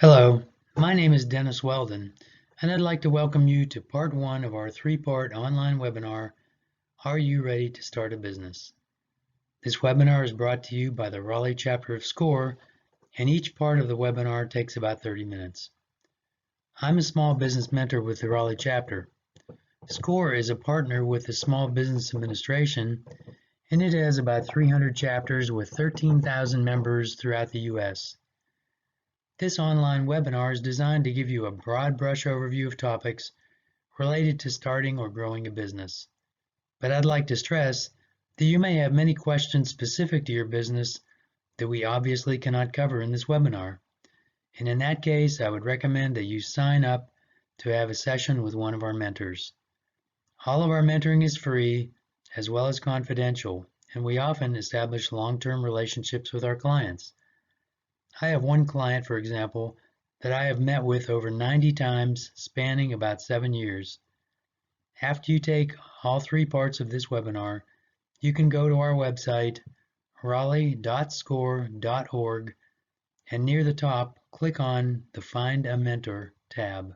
Hello, my name is Dennis Weldon, and I'd like to welcome you to part one of our three-part online webinar, Are You Ready to Start a Business? This webinar is brought to you by the Raleigh chapter of SCORE, and each part of the webinar takes about 30 minutes. I'm a small business mentor with the Raleigh chapter. SCORE is a partner with the Small Business Administration, and it has about 300 chapters with 13,000 members throughout the U.S. This online webinar is designed to give you a broad brush overview of topics related to starting or growing a business. But I'd like to stress that you may have many questions specific to your business that we obviously cannot cover in this webinar. And in that case, I would recommend that you sign up to have a session with one of our mentors. All of our mentoring is free as well as confidential, and we often establish long-term relationships with our clients. I have one client, for example, that I have met with over 90 times, spanning about 7 years. After you take all three parts of this webinar, you can go to our website, raleigh.score.org, and near the top, click on the Find a Mentor tab.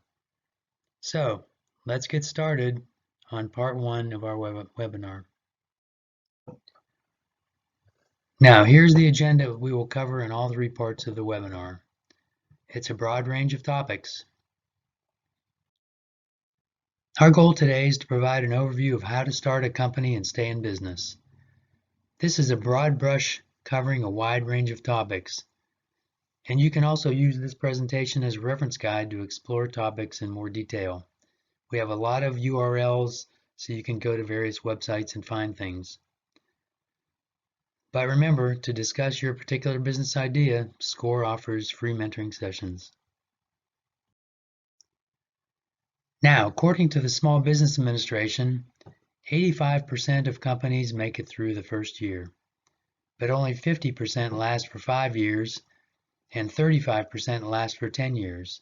So, let's get started on part one of our webinar. Now, here's the agenda we will cover in all three parts of the webinar. It's a broad range of topics. Our goal today is to provide an overview of how to start a company and stay in business. This is a broad brush covering a wide range of topics, and you can also use this presentation as a reference guide to explore topics in more detail. We have a lot of URLs, so you can go to various websites and find things. But remember, to discuss your particular business idea, SCORE offers free mentoring sessions. Now, according to the Small Business Administration, 85% of companies make it through the first year, but only 50% last for 5 years, and 35% last for 10 years.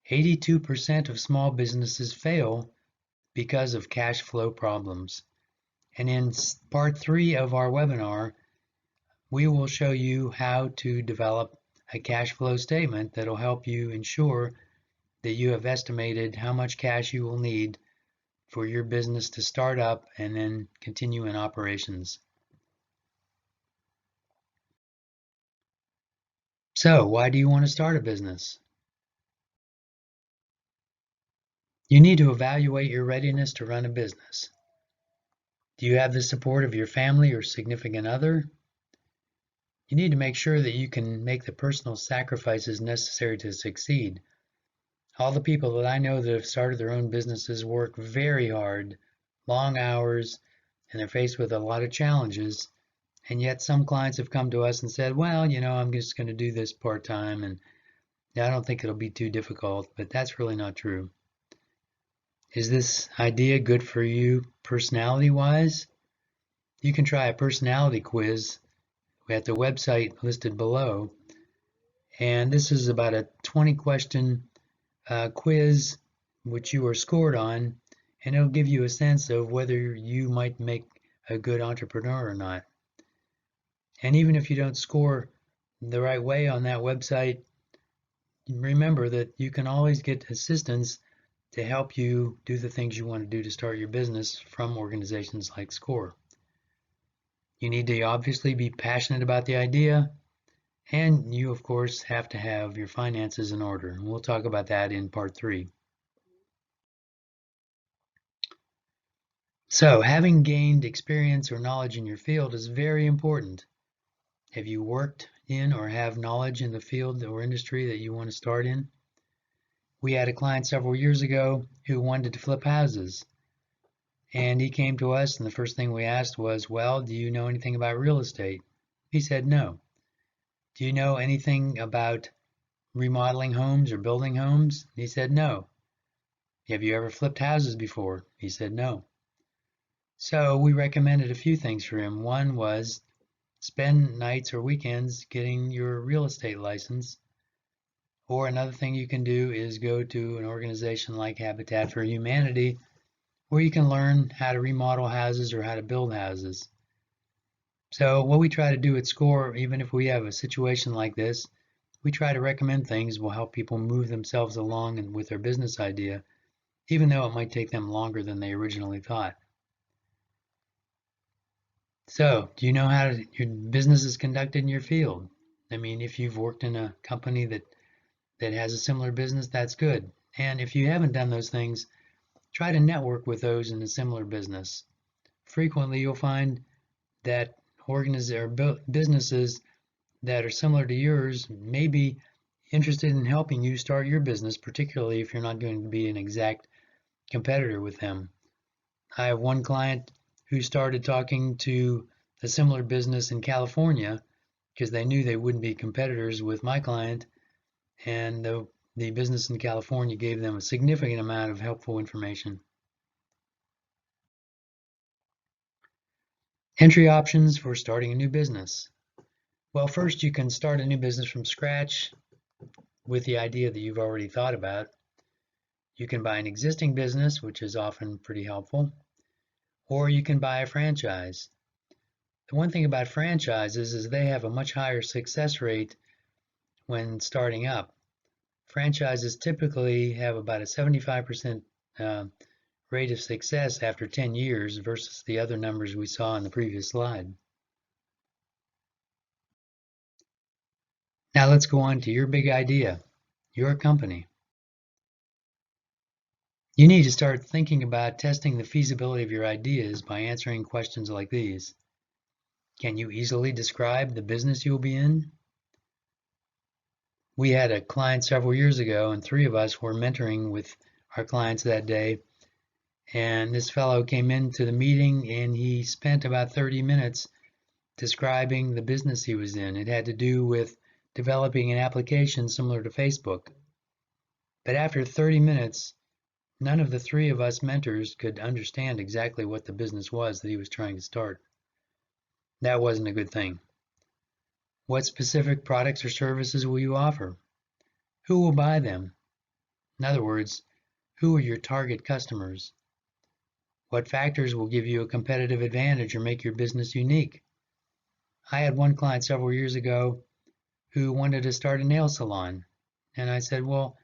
82% of small businesses fail because of cash flow problems. And in part 3 of our webinar, we will show you how to develop a cash flow statement that will help you ensure that you have estimated how much cash you will need for your business to start up and then continue in operations. So, why do you want to start a business? You need to evaluate your readiness to run a business. Do you have the support of your family or significant other? You need to make sure that you can make the personal sacrifices necessary to succeed. All the people that I know that have started their own businesses work very hard, long hours, and they're faced with a lot of challenges. And yet some clients have come to us and said, well, I'm just going to do this part-time, and I don't think it'll be too difficult, but that's really not true. Is this idea good for you personality-wise? You can try a personality quiz at the website listed below. And this is about a 20-question quiz which you are scored on, and it'll give you a sense of whether you might make a good entrepreneur or not. And even if you don't score the right way on that website, remember that you can always get assistance to help you do the things you want to do to start your business from organizations like SCORE. You need to obviously be passionate about the idea, and you of course have to have your finances in order. And we'll talk about that in part 3. So, having gained experience or knowledge in your field is very important. Have you worked in or have knowledge in the field or industry that you want to start in? We had a client several years ago who wanted to flip houses, and he came to us, and the first thing we asked was, well, do you know anything about real estate? He said no. Do you know anything about remodeling homes or building homes? He said no. Have you ever flipped houses before? He said no. So we recommended a few things for him. One was spend nights or weekends getting your real estate license. Or another thing you can do is go to an organization like Habitat for Humanity, where you can learn how to remodel houses or how to build houses. So what we try to do at SCORE, even if we have a situation like this, we try to recommend things will help people move themselves along and with their business idea, even though it might take them longer than they originally thought. So, do you know how your business is conducted in your field? I mean, if you've worked in a company that has a similar business, that's good. And if you haven't done those things, try to network with those in a similar business. Frequently, you'll find that businesses that are similar to yours may be interested in helping you start your business, particularly if you're not going to be an exact competitor with them. I have one client who started talking to a similar business in California because they knew they wouldn't be competitors with my client, and the business in California gave them a significant amount of helpful information. Entry options for starting a new business. Well, first you can start a new business from scratch with the idea that you've already thought about. You can buy an existing business, which is often pretty helpful, or you can buy a franchise. The one thing about franchises is they have a much higher success rate when starting up. Franchises typically have about a 75% rate of success after 10 years versus the other numbers we saw in the previous slide. Now let's go on to your big idea, your company. You need to start thinking about testing the feasibility of your ideas by answering questions like these. Can you easily describe the business you'll be in? We had a client several years ago, and 3 of us were mentoring with our clients that day. And this fellow came into the meeting and he spent about 30 minutes describing the business he was in. It had to do with developing an application similar to Facebook. But after 30 minutes, none of the 3 of us mentors could understand exactly what the business was that he was trying to start. That wasn't a good thing. What specific products or services will you offer? Who will buy them? In other words, who are your target customers? What factors will give you a competitive advantage or make your business unique? I had one client several years ago who wanted to start a nail salon. And I said, well,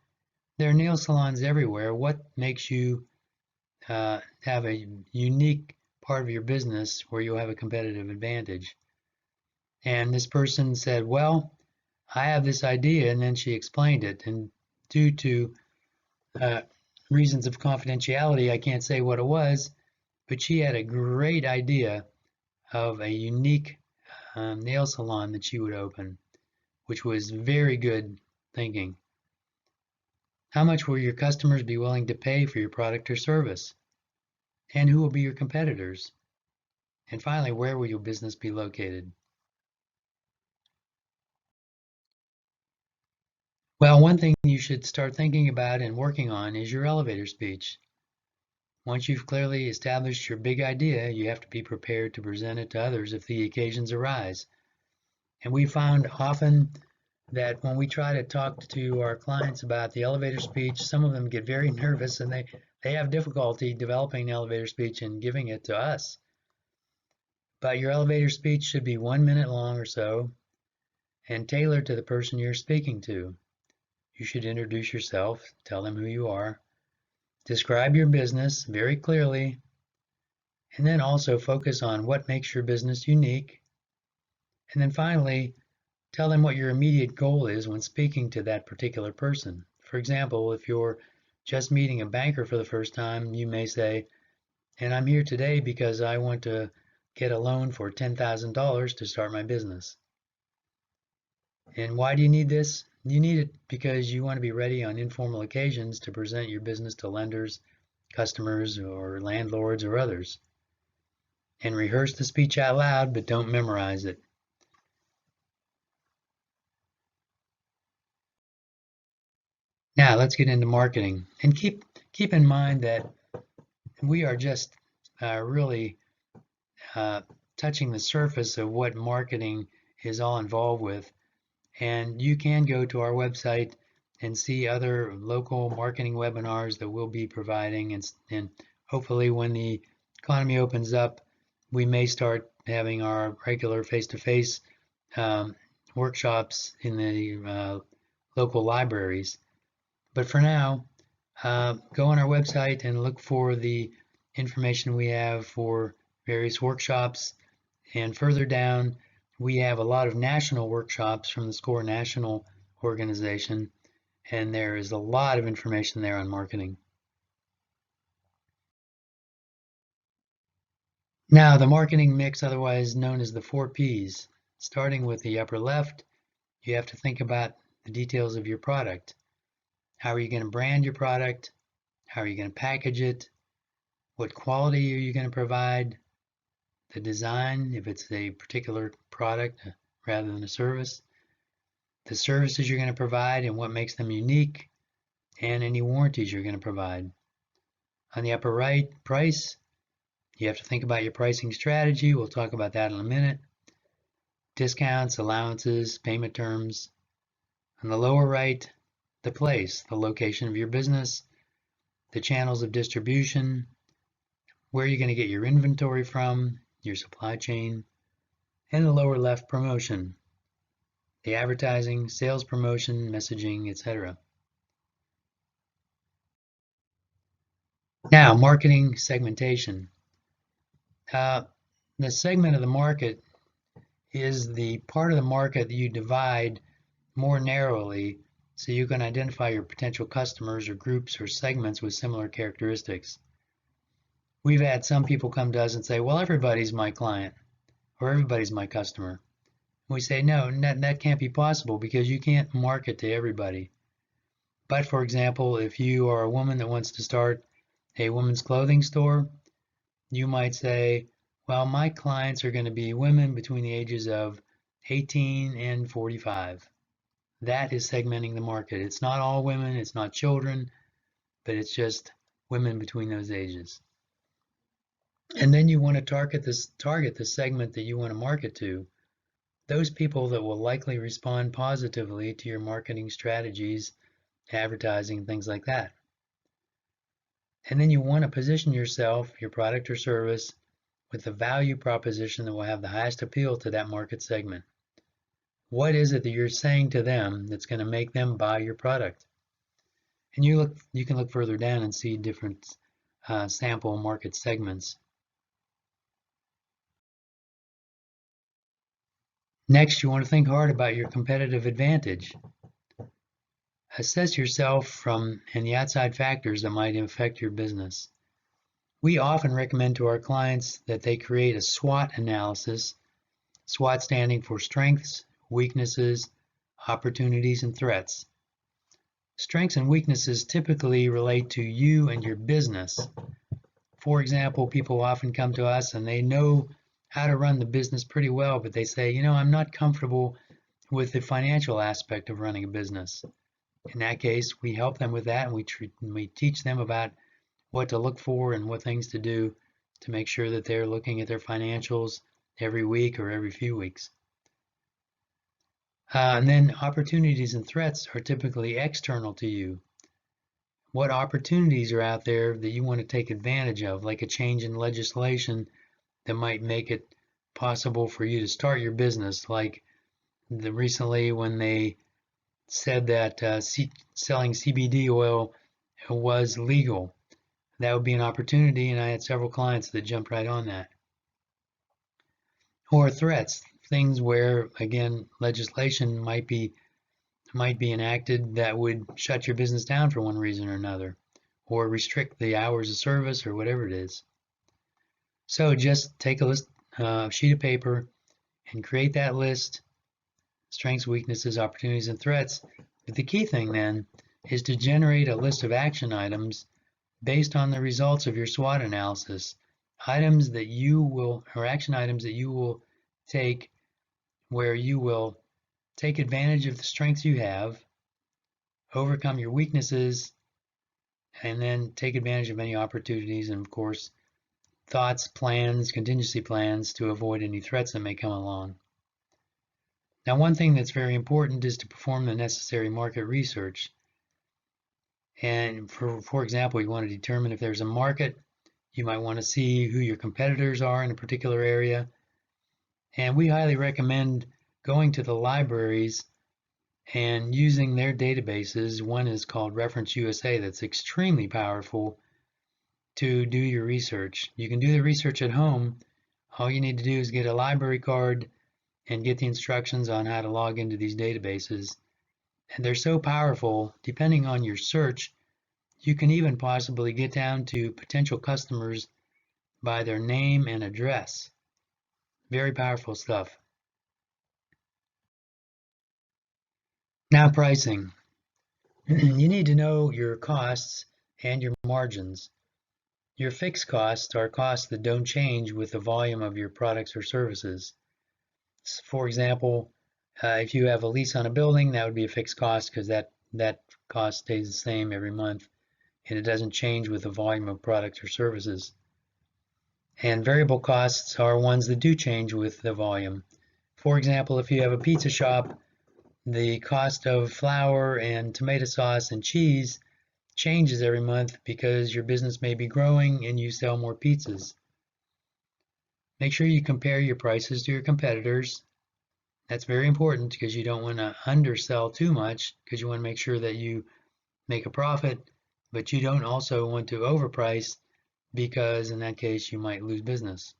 there are nail salons everywhere. What makes you have a unique part of your business where you'll have a competitive advantage? And this person said, well, I have this idea, and then she explained it. And due to reasons of confidentiality, I can't say what it was, but she had a great idea of a unique nail salon that she would open, which was very good thinking. How much will your customers be willing to pay for your product or service? And who will be your competitors? And finally, where will your business be located? Well, one thing you should start thinking about and working on is your elevator speech. Once you've clearly established your big idea, you have to be prepared to present it to others if the occasions arise. And we found often that when we try to talk to our clients about the elevator speech, some of them get very nervous and they have difficulty developing the elevator speech and giving it to us. But your elevator speech should be 1 minute long or so and tailored to the person you're speaking to. You should introduce yourself, tell them who you are, describe your business very clearly, and then also focus on what makes your business unique. And then finally, tell them what your immediate goal is when speaking to that particular person. For example, if you're just meeting a banker for the first time, you may say, and I'm here today because I want to get a loan for $10,000 to start my business. And why do you need this? You need it because you want to be ready on informal occasions to present your business to lenders, customers, or landlords or others. And rehearse the speech out loud, but don't memorize it. Now let's get into marketing. And keep in mind that we are just really touching the surface of what marketing is all involved with. And you can go to our website and see other local marketing webinars that we'll be providing. And hopefully when the economy opens up, we may start having our regular face-to-face workshops in the local libraries. But for now, go on our website and look for the information we have for various workshops. And further down, we have a lot of national workshops from the SCORE National organization, and there is a lot of information there on marketing. Now, the marketing mix, otherwise known as the 4Ps, starting with the upper left, you have to think about the details of your product. How are you going to brand your product? How are you going to package it? What quality are you going to provide? The design, if it's a particular product rather than a service. The services you're going to provide and what makes them unique, and any warranties you're going to provide. On the upper right, price. You have to think about your pricing strategy. We'll talk about that in a minute. Discounts, allowances, payment terms. On the lower right, the place, the location of your business, the channels of distribution, where you're going to get your inventory from, your supply chain, and the lower left, promotion, the advertising, sales promotion, messaging, etc. Now, marketing segmentation. The segment of the market is the part of the market that you divide more narrowly so you can identify your potential customers or groups or segments with similar characteristics. We've had some people come to us and say, well, everybody's my client or everybody's my customer. We say, no, that can't be possible because you can't market to everybody. But for example, if you are a woman that wants to start a women's clothing store, you might say, well, my clients are going to be women between the ages of 18 and 45. That is segmenting the market. It's not all women, it's not children, but it's just women between those ages. And then you want to target the segment that you want to market to, those people that will likely respond positively to your marketing strategies, advertising, things like that. And then you want to position yourself, your product or service, with the value proposition that will have the highest appeal to that market segment. What is it that you're saying to them that's going to make them buy your product? And you can look further down and see different sample market segments. Next, you want to think hard about your competitive advantage. Assess yourself and the outside factors that might affect your business. We often recommend to our clients that they create a SWOT analysis, SWOT standing for strengths, weaknesses, opportunities, and threats. Strengths and weaknesses typically relate to you and your business. For example, people often come to us and they know how to run the business pretty well, but they say, I'm not comfortable with the financial aspect of running a business. In that case, we help them with that, and we teach them about what to look for and what things to do to make sure that they're looking at their financials every week or every few weeks. And then opportunities and threats are typically external to you. What opportunities are out there that you want to take advantage of, like a change in legislation that might make it possible for you to start your business, like recently when they said that selling CBD oil was legal. That would be an opportunity, and I had several clients that jumped right on that. Or threats, things where, again, legislation might be enacted that would shut your business down for one reason or another, or restrict the hours of service or whatever it is. So just take a list, sheet of paper, and create that list, strengths, weaknesses, opportunities, and threats. But the key thing then is to generate a list of action items based on the results of your SWOT analysis. Items that you will, or action items that you will take where you will take advantage of the strengths you have, overcome your weaknesses, and then take advantage of any opportunities and, of course, thoughts, plans, contingency plans to avoid any threats that may come along. Now, one thing that's very important is to perform the necessary market research. And for example, you want to determine if there's a market. You might want to see who your competitors are in a particular area. And we highly recommend going to the libraries and using their databases. One is called Reference USA, that's extremely powerful to do your research. You can do the research at home. All you need to do is get a library card and get the instructions on how to log into these databases. And they're so powerful, depending on your search, you can even possibly get down to potential customers by their name and address. Very powerful stuff. Now, pricing. You need to know your costs and your margins. Your fixed costs are costs that don't change with the volume of your products or services. For example, if you have a lease on a building, that would be a fixed cost because that cost stays the same every month and it doesn't change with the volume of products or services. And variable costs are ones that do change with the volume. For example, if you have a pizza shop, the cost of flour and tomato sauce and cheese changes every month because your business may be growing and you sell more pizzas. Make sure you compare your prices to your competitors. That's very important because you don't want to undersell too much because you want to make sure that you make a profit, but you don't also want to overprice because in that case you might lose business.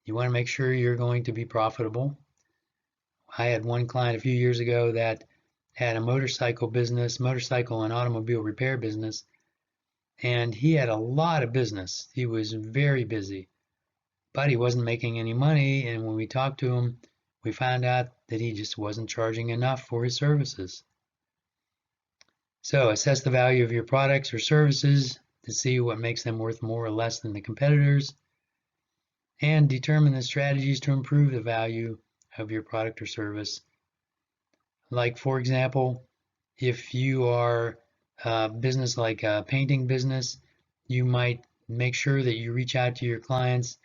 You want to make sure you're going to be profitable. I had one client a few years ago that had a motorcycle business, motorcycle and automobile repair business, and he had a lot of business. He was very busy, but he wasn't making any money, and when we talked to him, we found out that he just wasn't charging enough for his services. So assess the value of your products or services to see what makes them worth more or less than the competitors, and determine the strategies to improve the value of your product or service. Like, for example, if you are a business like a painting business, you might make sure that you reach out to your clients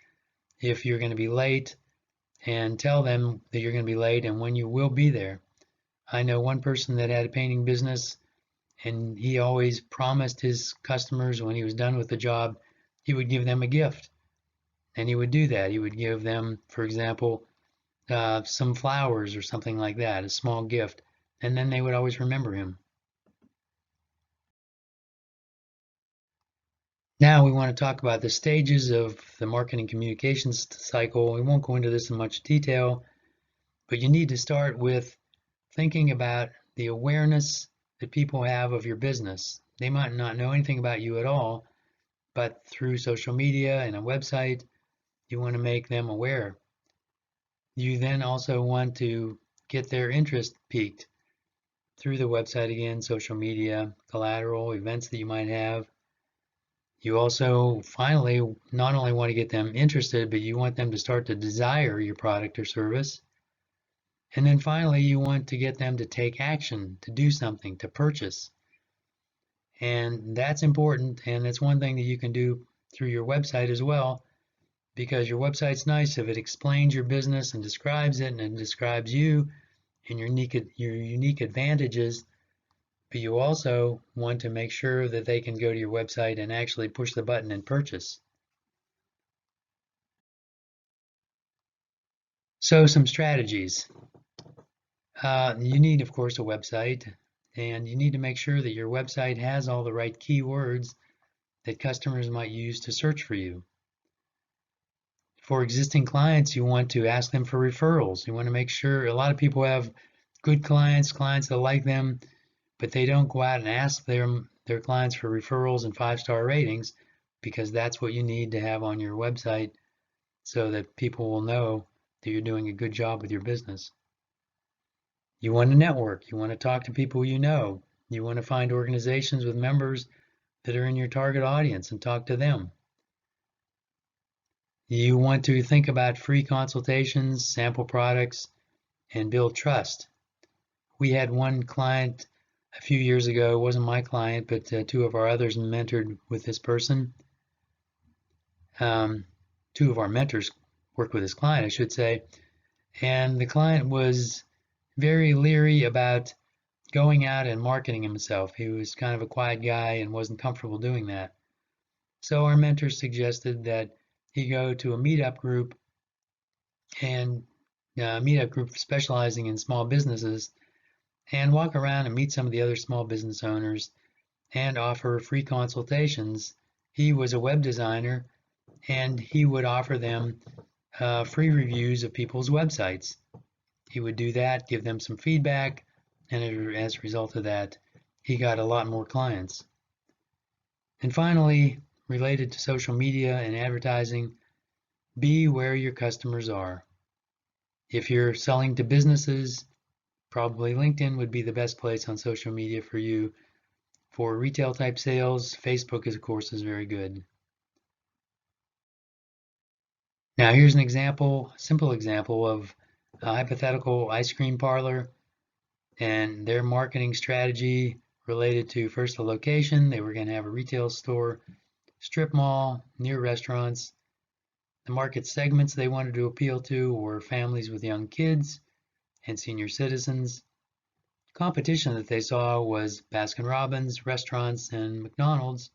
if you're going to be late and tell them that you're going to be late and when you will be there. I know one person that had a painting business and he always promised his customers when he was done with the job, he would give them a gift. And he would do that. He would give them, for example, some flowers or something like that, a small gift. And then they would always remember him. Now we want to talk about the stages of the marketing communications cycle. We won't go into this in much detail, but you need to start with thinking about the awareness that people have of your business. They might not know anything about you at all, but through social media and a website, you want to make them aware. You then also want to get their interest piqued through the website again, social media, collateral, events that you might have. You also finally not only want to get them interested, but you want them to start to desire your product or service. And then finally, you want to get them to take action, to do something, to purchase. And that's important, and it's one thing that you can do through your website as well, because your website's nice if it explains your business and describes it, and it describes you and your unique advantages, but you also want to make sure that they can go to your website and actually push the button and purchase. So some strategies. You need, of course, a website, and you need to make sure that your website has all the right keywords that customers might use to search for you. For existing clients, you want to ask them for referrals. You want to make sure a lot of people have good clients that like them, but they don't go out and ask their clients for referrals and 5-star ratings because that's what you need to have on your website so that people will know that you're doing a good job with your business. You want to network. You want to talk to people you know. You want to find organizations with members that are in your target audience and talk to them. You want to think about free consultations, sample products, and build trust. We had one client a few years ago. It wasn't my client, but two of our others mentored with this person. Two of our mentors worked with this client, I should say, and the client was very leery about going out and marketing himself. He was kind of a quiet guy and wasn't comfortable doing that. So our mentor suggested that he go to a meetup group and a meetup group specializing in small businesses, and walk around and meet some of the other small business owners and offer free consultations. He was a web designer, and he would offer them free reviews of people's websites. He would do that, give them some feedback, and as a result of that, he got a lot more clients. And finally, related to social media and advertising, be where your customers are. If you're selling to businesses, probably LinkedIn would be the best place on social media for you. For retail type sales, Facebook, of course, is very good. Now here's an example, simple example of a hypothetical ice cream parlor and their marketing strategy related to first the location. They were going to have a retail store, strip mall, near restaurants. The market segments they wanted to appeal to were families with young kids and senior citizens. Competition that they saw was Baskin-Robbins, restaurants, and McDonald's.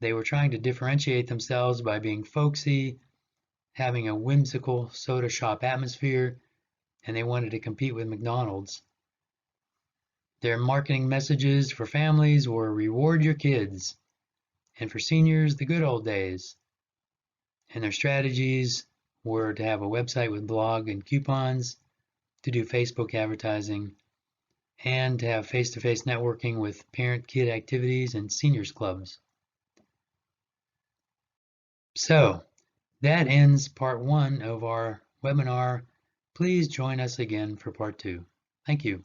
They were trying to differentiate themselves by being folksy, having a whimsical soda shop atmosphere, and they wanted to compete with McDonald's. Their marketing messages for families were reward your kids, and for seniors, the good old days. And their strategies were to have a website with blog and coupons, to do Facebook advertising, and to have face-to-face networking with parent-kid activities and seniors clubs. So that ends part 1 of our webinar. Please join us again for part 2. Thank you.